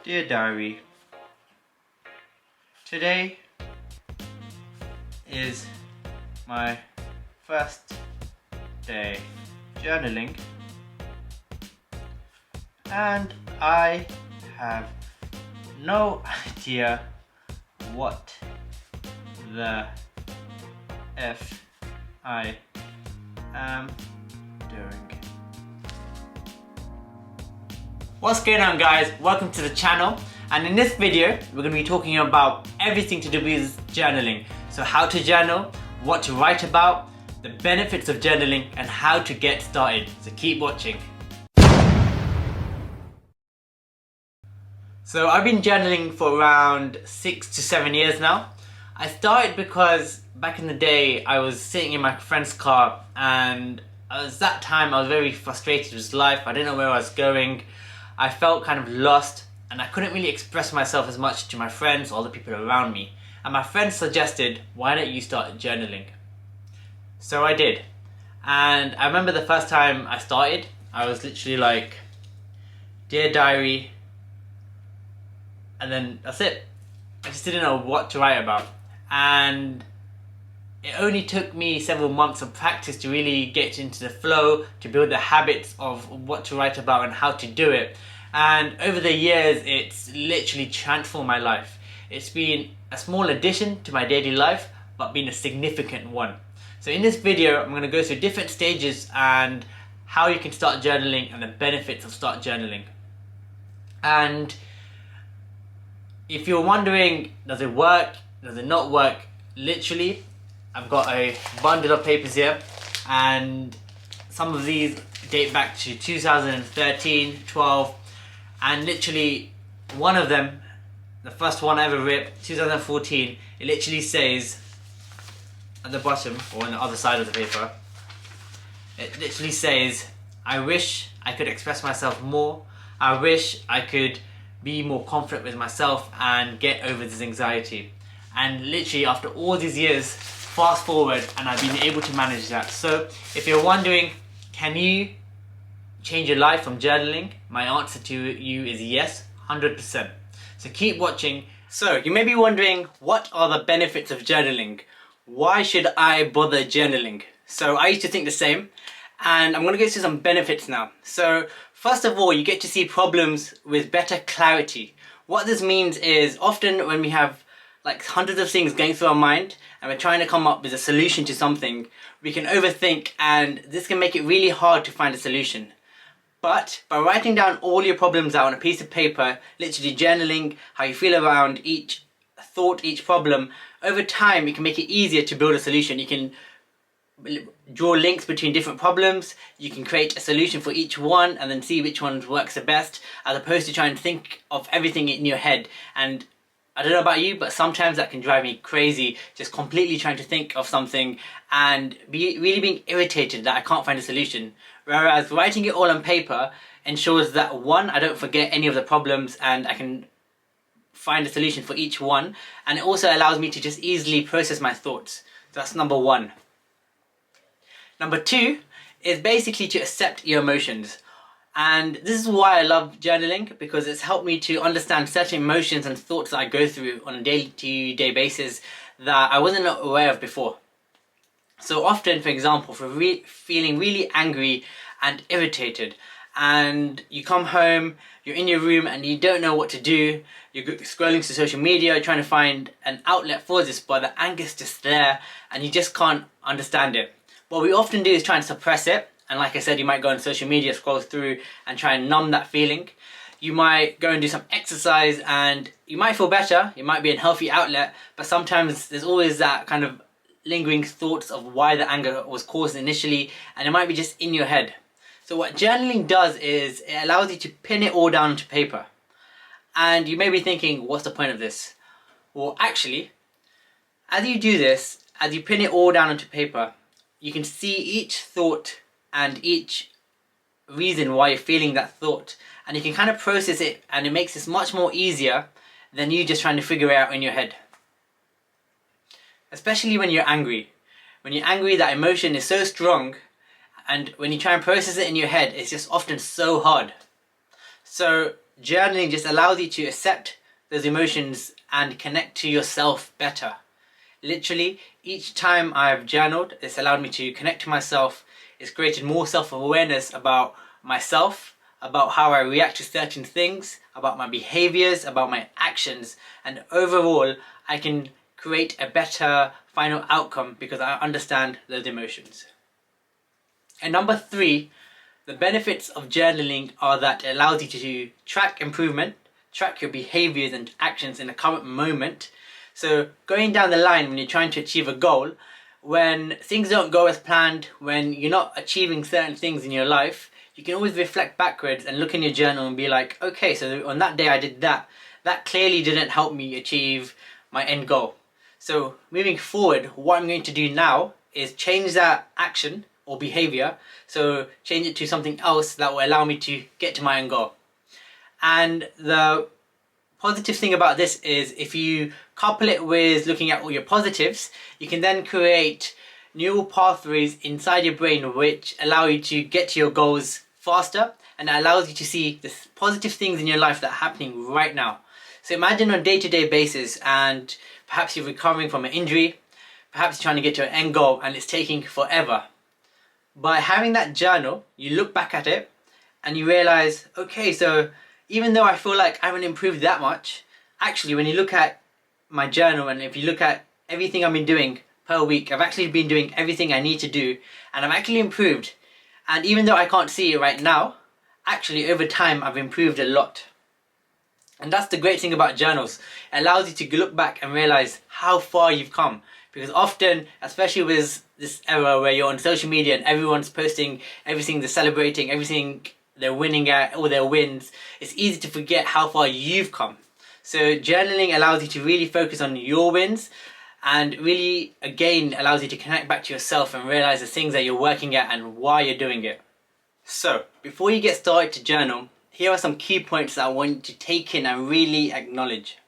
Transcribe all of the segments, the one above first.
Dear Diary, today is my first day journaling and I have no idea what the F I am doing. What's going on, guys? Welcome to the channel, and in this video we're going to be talking about everything to do with journaling. So how to journal, what to write about, the benefits of journaling and how to get started. So keep watching. So I've been journaling for around 6 to 7 years now. I started because back in the day I was sitting in my friend's car and I was very frustrated with life. I didn't know where I was going. I felt kind of lost and I couldn't really express myself as much to my friends or the people around me. And my friend suggested, why don't you start journaling? So I did. And I remember the first time I started, I was literally like, Dear Diary, and then that's it. I just didn't know what to write about. And it only took me several months of practice to really get into the flow, to build the habits of what to write about and how to do it. And over the years, it's literally transformed my life. It's been a small addition to my daily life, but been a significant one. So in this video, I'm going to go through different stages and how you can start journaling and the benefits of start journaling. And if you're wondering, does it work? Does it not work? Literally, I've got a bundle of papers here, and some of these date back to 2013, 12, and literally one of them, the first one I ever ripped, 2014, it literally says at the bottom, or on the other side of the paper, it literally says, I wish I could express myself more. I wish I could be more confident with myself and get over this anxiety. And literally after all these years, fast forward, and I've been able to manage that. So if you're wondering, can you change your life from journaling? My answer to you is yes, 100%. So keep watching. So you may be wondering, what are the benefits of journaling? Why should I bother journaling? So I used to think the same, and I'm going to go through some benefits now. So first of all, you get to see problems with better clarity. What this means is often when we have like hundreds of things going through our mind and we're trying to come up with a solution to something, we can overthink, and this can make it really hard to find a solution. But by writing down all your problems out on a piece of paper, literally journaling how you feel around each thought, each problem, over time it can make it easier to build a solution. You can draw links between different problems, you can create a solution for each one and then see which one works the best, as opposed to trying to think of everything in your head. And I don't know about you, but sometimes that can drive me crazy, just completely trying to think of something and really being irritated that I can't find a solution. Whereas writing it all on paper ensures that, one, I don't forget any of the problems and I can find a solution for each one, and it also allows me to just easily process my thoughts. So that's number one. Number two is basically to accept your emotions. And this is why I love journaling, because it's helped me to understand certain emotions and thoughts that I go through on a day-to-day basis that I wasn't aware of before. So often, for example, for feeling really angry and irritated, and you come home, you're in your room and you don't know what to do, you're scrolling through social media trying to find an outlet for this, but the anger's just there and you just can't understand it. What we often do is try and suppress it. And like I said, you might go on social media, scroll through and try and numb that feeling. You might go and do some exercise and you might feel better. It might be a healthy outlet, but sometimes there's always that kind of lingering thoughts of why the anger was caused initially, and it might be just in your head. So what journaling does is it allows you to pin it all down onto paper. And you may be thinking, what's the point of this? Well, actually, as you do this, as you pin it all down onto paper, you can see each thought and each reason why you're feeling that thought, and you can kind of process it, and it makes this much more easier than you just trying to figure it out in your head. Especially when you're angry. When you're angry, that emotion is so strong, and when you try and process it in your head, it's just often so hard. So journaling just allows you to accept those emotions and connect to yourself better. Literally, each time I've journaled, it's allowed me to connect to myself. It's created more self-awareness about myself, about how I react to certain things, about my behaviors, about my actions, and overall, I can create a better final outcome because I understand those emotions. And number 3, the benefits of journaling are that it allows you to track improvement, track your behaviors and actions in the current moment. So going down the line when you're trying to achieve a goal, when things don't go as planned, when you're not achieving certain things in your life, you can always reflect backwards and look in your journal and be like, okay, so on that day I did that. That clearly didn't help me achieve my end goal. So moving forward, what I'm going to do now is change that action or behavior. So change it to something else that will allow me to get to my end goal. And the positive thing about this is if you couple it with looking at all your positives, you can then create neural pathways inside your brain which allow you to get to your goals faster, and it allows you to see the positive things in your life that are happening right now. So imagine on a day-to-day basis, and perhaps you're recovering from an injury, perhaps you're trying to get to an end goal and it's taking forever. By having that journal, you look back at it and you realize, okay, so even though I feel like I haven't improved that much, actually when you look at my journal and if you look at everything I've been doing per week, I've actually been doing everything I need to do and I've actually improved. And even though I can't see it right now, actually over time I've improved a lot. And that's the great thing about journals. It allows you to look back and realize how far you've come. Because often, especially with this era where you're on social media and everyone's posting everything they're celebrating, everything they're winning at, all their wins, it's easy to forget how far you've come. So journaling allows you to really focus on your wins and really, again, allows you to connect back to yourself and realize the things that you're working at and why you're doing it. So, before you get started to journal, here are some key points that I want you to take in and really acknowledge.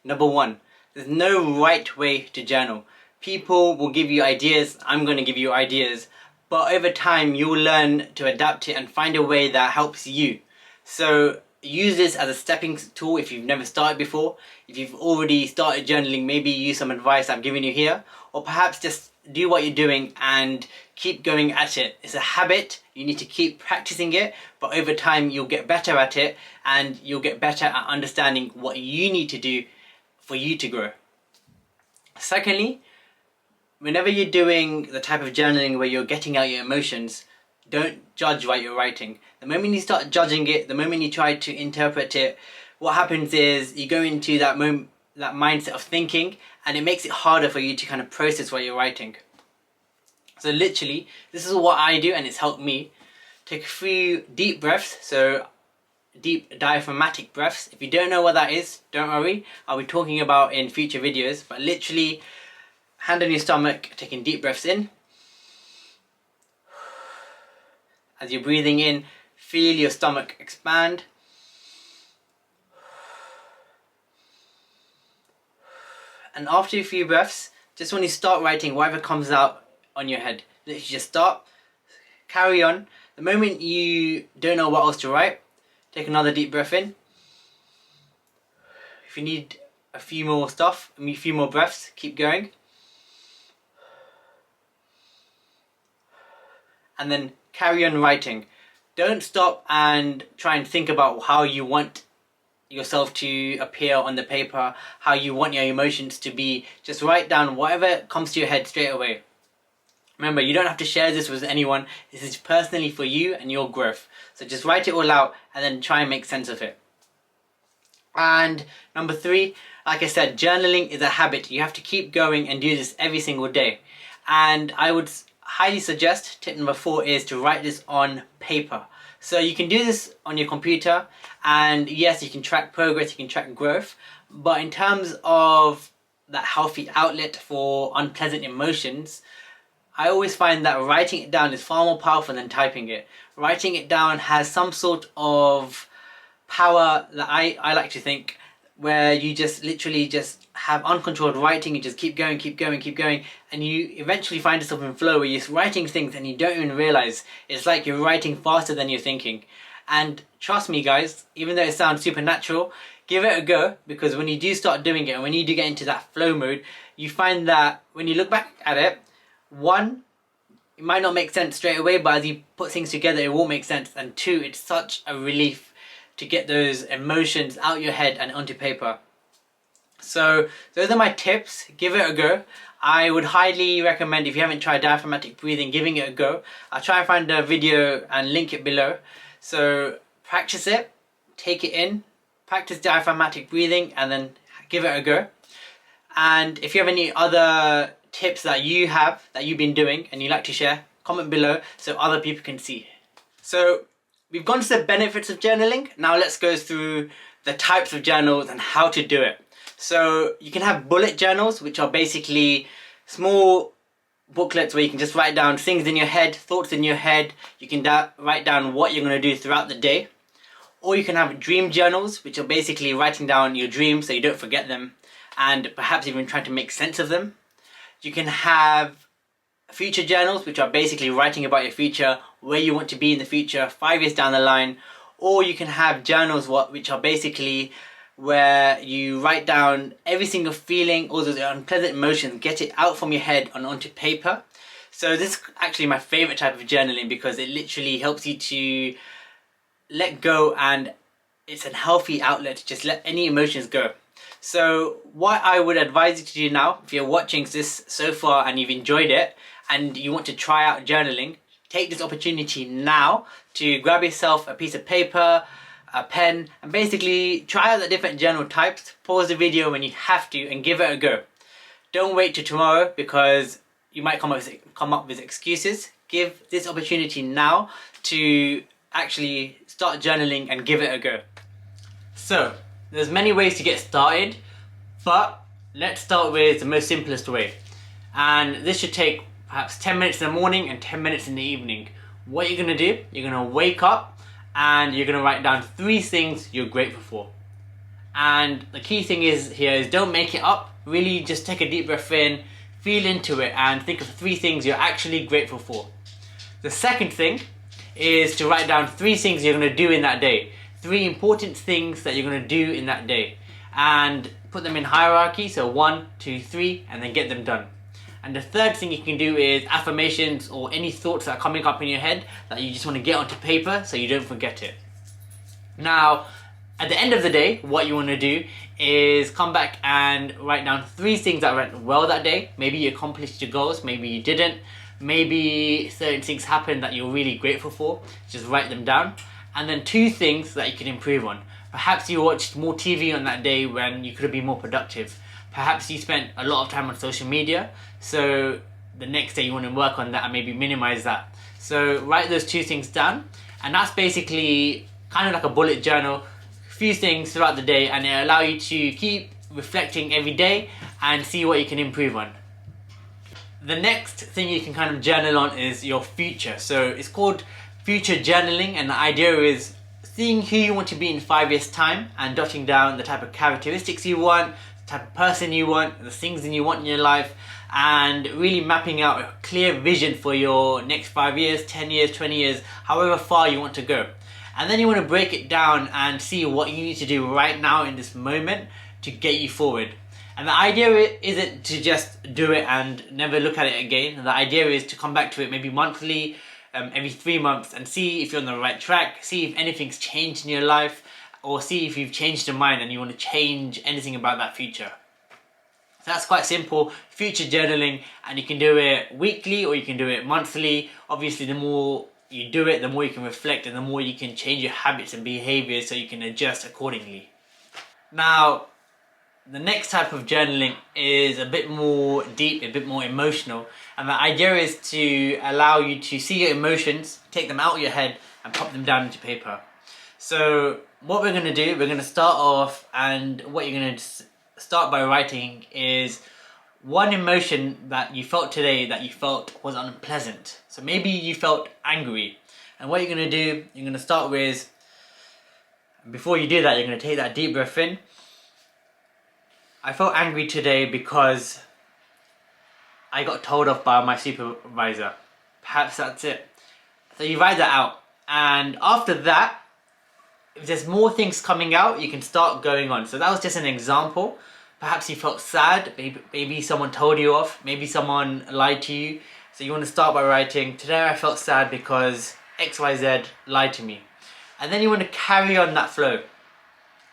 Number 1, there's no right way to journal. People will give you ideas, I'm going to give you ideas, but over time you'll learn to adapt it and find a way that helps you. So use this as a stepping tool if you've never started before. If you've already started journaling, maybe use some advice I've given you here, or perhaps just do what you're doing and keep going at it. It's a habit, you need to keep practicing it, but over time you'll get better at it and you'll get better at understanding what you need to do for you to grow. Secondly, whenever you're doing the type of journaling where you're getting out your emotions, don't judge what you're writing. The moment you start judging it, the moment you try to interpret it, what happens is you go into that mindset of thinking, and it makes it harder for you to kind of process what you're writing. So literally, this is what I do and it's helped me. Take a few deep breaths, so deep diaphragmatic breaths. If you don't know what that is, don't worry, I'll be talking about in future videos, but literally, hand on your stomach, taking deep breaths in. As you're breathing in, feel your stomach expand. And after a few breaths, just when you start writing, whatever comes out on your head, literally just stop, carry on. The moment you don't know what else to write, take another deep breath in. If you need a few more breaths, keep going. And then carry on writing. Don't stop and try and think about how you want yourself to appear on the paper, how you want your emotions to be. Just write down whatever comes to your head straight away. Remember, you don't have to share this with anyone. This is personally for you and your growth. So just write it all out and then try and make sense of it. And number 3, like I said, journaling is a habit. You have to keep going and do this every single day. And I would highly suggest, tip number 4 is to write this on paper. So you can do this on your computer, and yes, you can track progress, you can track growth, but in terms of that healthy outlet for unpleasant emotions, I always find that writing it down is far more powerful than typing it. Writing it down has some sort of power that I like to think, where you just literally just have uncontrolled writing, you just keep going, and you eventually find yourself in flow where you're writing things and you don't even realize. It's like you're writing faster than you're thinking. And trust me guys, even though it sounds supernatural, give it a go, because when you do start doing it and when you do get into that flow mode, you find that when you look back at it, one, it might not make sense straight away, but as you put things together it will make sense, and two, it's such a relief to get those emotions out your head and onto paper. So those are my tips. Give it a go. I would highly recommend, if you haven't tried diaphragmatic breathing, giving it a go. I'll try and find a video and link it below. So practice it, take it in, practice diaphragmatic breathing, and then give it a go. And if you have any other tips that you've been doing and you'd like to share, comment below so other people can see. So we've gone to the benefits of journaling. Now let's go through the types of journals and how to do it. So you can have bullet journals, which are basically small booklets where you can just write down things in your head, thoughts in your head. You can write down what you're going to do throughout the day. Or you can have dream journals, which are basically writing down your dreams so you don't forget them, and perhaps even trying to make sense of them. You can have future journals, which are basically writing about your future, where you want to be in the future, 5 years down the line. Or you can have journals which are basically where you write down every single feeling, all those unpleasant emotions, get it out from your head and onto paper. So this is actually my favorite type of journaling, because it literally helps you to let go, and it's a healthy outlet to just let any emotions go. So what I would advise you to do now, if you're watching this so far and you've enjoyed it and you want to try out journaling, take this opportunity now to grab yourself a piece of paper, a pen, and basically try out the different journal types. Pause the video when you have to and give it a go. Don't wait till tomorrow, because you might come up with excuses. Give this opportunity now to actually start journaling and give it a go. So there's many ways to get started, but let's start with the most simplest way. And this should take perhaps 10 minutes in the morning and 10 minutes in the evening. What you're going to do, you're going to wake up and you're going to write down 3 things you're grateful for. And the key thing here is don't make it up. Really just take a deep breath in, feel into it, and think of 3 things you're actually grateful for. The second thing is to write down 3 things you're going to do in that day. 3 important things that you're going to do in that day. And put them in hierarchy, so 1, 2, 3, and then get them done. And the third thing you can do is affirmations, or any thoughts that are coming up in your head that you just want to get onto paper so you don't forget it. Now, at the end of the day, what you want to do is come back and write down 3 things that went well that day. Maybe you accomplished your goals, maybe you didn't. Maybe certain things happened that you're really grateful for. Just write them down. And then 2 things that you can improve on. Perhaps you watched more TV on that day when you could have been more productive. Perhaps you spent a lot of time on social media, so the next day you want to work on that and maybe minimize that. So write those 2 things down, and that's basically kind of like a bullet journal, a few things throughout the day, and it'll allow you to keep reflecting every day and see what you can improve on. The next thing you can kind of journal on is your future. So it's called future journaling, and the idea is seeing who you want to be in 5 years time and jotting down the type of characteristics you want, the type of person you want, the things that you want in your life, and really mapping out a clear vision for your next 5 years, 10 years, 20 years, however far you want to go. And then you want to break it down and see what you need to do right now in this moment to get you forward. And the idea isn't to just do it and never look at it again. The idea is to come back to it maybe monthly, every 3 months, and see if you're on the right track, see if anything's changed in your life, or see if you've changed your mind and you want to change anything about that future. So that's quite simple, future journaling, and you can do it weekly or you can do it monthly. Obviously, the more you do it, the more you can reflect and the more you can change your habits and behaviors so you can adjust accordingly. Now, the next type of journaling is a bit more deep, a bit more emotional, and the idea is to allow you to see your emotions, take them out of your head and pop them down into paper. So what we're going to do, we're going to start off, and what you're going to start by writing is one emotion that you felt today that you felt was unpleasant. So maybe you felt angry, and what you're going to do, you're going to start with, before you do that, you're going to take that deep breath in. I felt angry today because I got told off by my supervisor. Perhaps that's it. So you write that out, and after that, if there's more things coming out, you can start going on. So that was just an example. Perhaps you felt sad, maybe someone told you off, maybe someone lied to you. So you want to start by writing, today I felt sad because XYZ lied to me. And then you want to carry on that flow.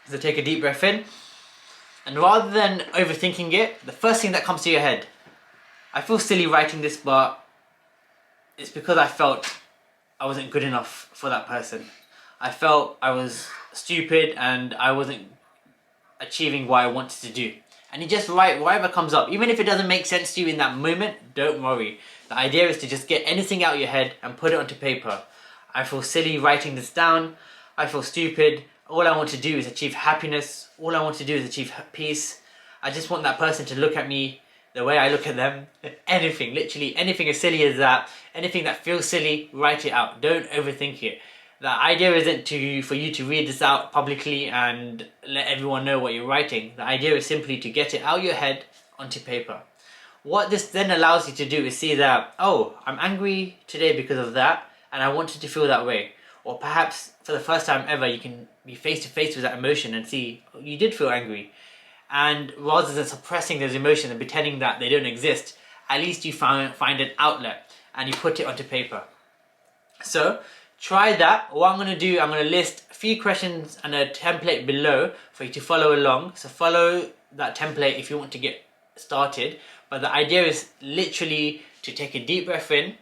So take a deep breath in. And rather than overthinking it, the first thing that comes to your head, I feel silly writing this, but it's because I felt I wasn't good enough for that person. I felt I was stupid and I wasn't achieving what I wanted to do. And you just write whatever comes up. Even if it doesn't make sense to you in that moment, don't worry. The idea is to just get anything out of your head and put it onto paper. I feel silly writing this down. I feel stupid. All I want to do is achieve happiness. All I want to do is achieve peace. I just want that person to look at me the way I look at them. Anything, literally anything as silly as that. Anything that feels silly, write it out. Don't overthink it. The idea isn't for you to read this out publicly and let everyone know what you're writing. The idea is simply to get it out of your head onto paper. What this then allows you to do is see that, oh, I'm angry today because of that, and I wanted to feel that way. Or perhaps for the first time ever, you can be face to face with that emotion and see, oh, you did feel angry. And rather than suppressing those emotions and pretending that they don't exist, at least you find an outlet and you put it onto paper. So, try that. What I'm going to do, I'm going to list a few questions and a template below for you to follow along. So follow that template if you want to get started. But the idea is literally to take a deep breath in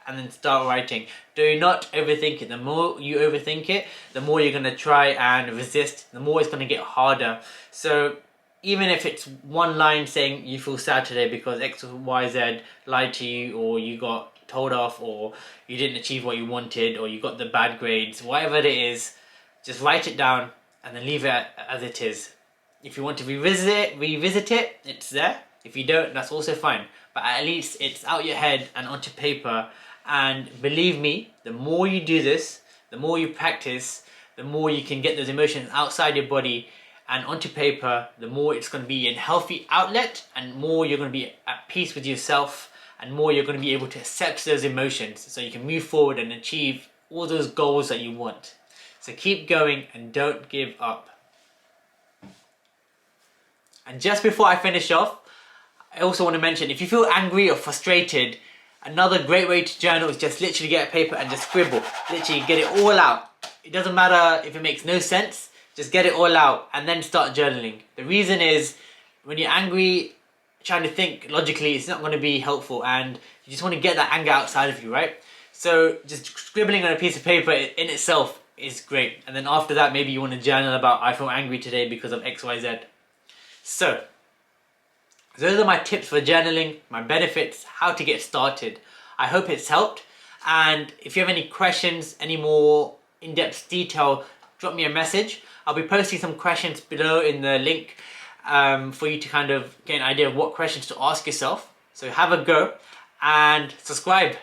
and then start writing. Do not overthink it. The more you overthink it, the more you're going to try and resist, the more it's going to get harder. So even if it's one line saying you feel sad today because XYZ lied to you, or you got told off, or you didn't achieve what you wanted, or you got the bad grades, whatever it is, just write it down and then leave it as it is. If you want to revisit it, it's there. If you don't, that's also fine. But at least it's out your head and onto paper. And believe me, the more you do this, the more you practice, the more you can get those emotions outside your body and onto paper, the more it's going to be a healthy outlet, and more you're going to be at peace with yourself, and more you're going to be able to accept those emotions so you can move forward and achieve all those goals that you want. So keep going and don't give up. And just before I finish off, I also want to mention, if you feel angry or frustrated, another great way to journal is just literally get a paper and just scribble. Literally get it all out. It doesn't matter if it makes no sense, just get it all out and then start journaling. The reason is, when you're angry, trying to think logically, it's not going to be helpful, and you just want to get that anger outside of you, right? So just scribbling on a piece of paper in itself is great. And then after that, maybe you want to journal about, I feel angry today because of XYZ. So those are my tips for journaling, my benefits, how to get started. I hope it's helped. And if you have any questions, any more in-depth detail, drop me a message. I'll be posting some questions below in the link for you to kind of get an idea of what questions to ask yourself. So have a go and subscribe.